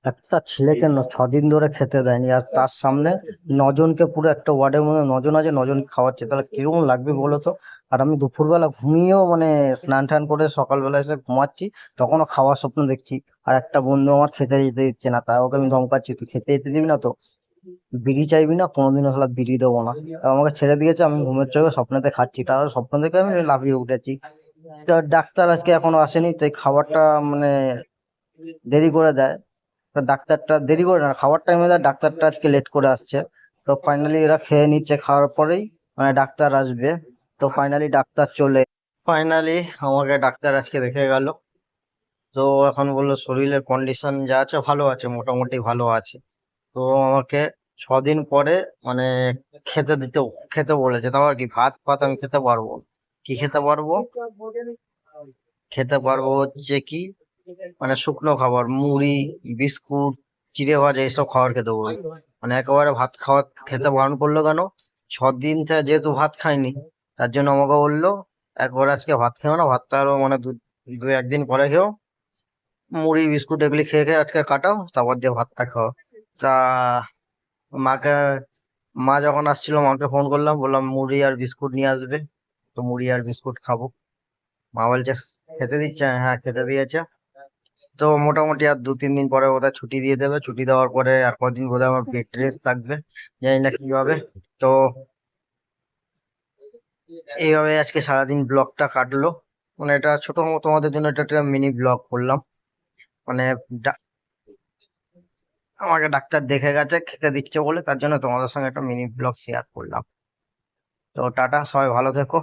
একটা ছেলেকে 6 দিন ধরে খেতে দেয়নি, আর তার সামনে নজনকে, পুরো একটা ওয়ার্ডের মধ্যে নজন আছে, নজন খাওয়াচ্ছে, তাহলে কিরকম লাগবে বলো তো। আর আমি দুপুরবেলা ঘুমিয়েও মানে স্নান টান করে সকালবেলা এসে ঘুমাচ্ছি, তখনও খাওয়ার স্বপ্ন দেখছি। আর একটা বন্ধু আমার খেতে যেতে দিচ্ছে না, তাই ওকে আমি ধমকাচ্ছি, তুই খেতে যেতে দিবি না তো, বিড়ি চাইবি না, কোনোদিনও আসলে বিড়ি দেবো না। তা আমাকে ছেড়ে দিয়েছে, আমি ঘুমের চোখে স্বপ্নতে খাচ্ছি, তার স্বপ্ন দেখে আমি লাফিয়ে উঠেছি। তো ডাক্তার আজকে এখনো আসেনি, তাই খাবারটা মানে দেরি করে দেয়। তো ডাক্তারটা দেরি করে না, খাওয়ার টাইমে দেয়, ডাক্তারটা আজকে লেট করে আসছে। তো ফাইনালি এরা খেয়ে নিচ্ছে, খাওয়ার পরেই মানে ডাক্তার আসবে। তো ফাইনালি ডাক্তার চলে, ফাইনালি আমাকে ডাক্তার আজকে দেখে গেল। তো এখন বললো শরীরের কন্ডিশন যা আছে ভালো আছে, মোটামুটি ভালো আছে। তো আমাকে 6 দিন পরে মানে খেতে দিতে খেতে বলেছে। তাও আর কি, ভাত ফাত আমি খেতে পারবো। কি খেতে পারবো? খেতে পারবো হচ্ছে কি, মানে শুকনো খাবার, মুড়ি, বিস্কুট, চিড়ে ভাজা, এইসব খাবার খেতে বলবো। মানে একেবারে ভাত খাওয়া খেতে বারণ করলো কেন? 6 দিন থেকে যেহেতু ভাত খাইনি, তার জন্য আমাকে বললো একবার আজকে ভাত খেও না, ভাতটা আরো মানে দু একদিন পরে খেও, মুড়ি বিস্কুট এগুলি খেয়ে খেয়ে আজকে কাটাও, তারপর দিয়ে ভাতটা খাও। তা মাকে, মা যখন আসছিল মাকে ফোন করলাম, বললাম মুড়ি আর বিস্কুট নিয়ে আসবে। তো মুড়ি আর বিস্কুট খাবো। মা বলছে খেতে দিচ্ছে, হ্যাঁ খেতে দিয়েছে। তো মোটামুটি আর 2-3 দিন পরে ওটা ছুটি দিয়ে দেবে, ছুটি দেওয়ার পরে আর কদিন বোধহয় আমার বেড রেস্ট থাকবে, জানি না কি হবে। তো এইভাবে আজকে সারাদিন ব্লগটা কাটলো। মানে এটা ছোট মতো তোমাদের জন্য এটা একটা মিনি ব্লগ করলাম। মানে ডা- আমাকে ডাক্তার দেখে গেছে খেতে দিচ্ছে বলে, তার জন্য তোমাদের সঙ্গে একটা মিনি ব্লগ শেয়ার করলাম। তো টাটা, সবাই ভালো থেকো।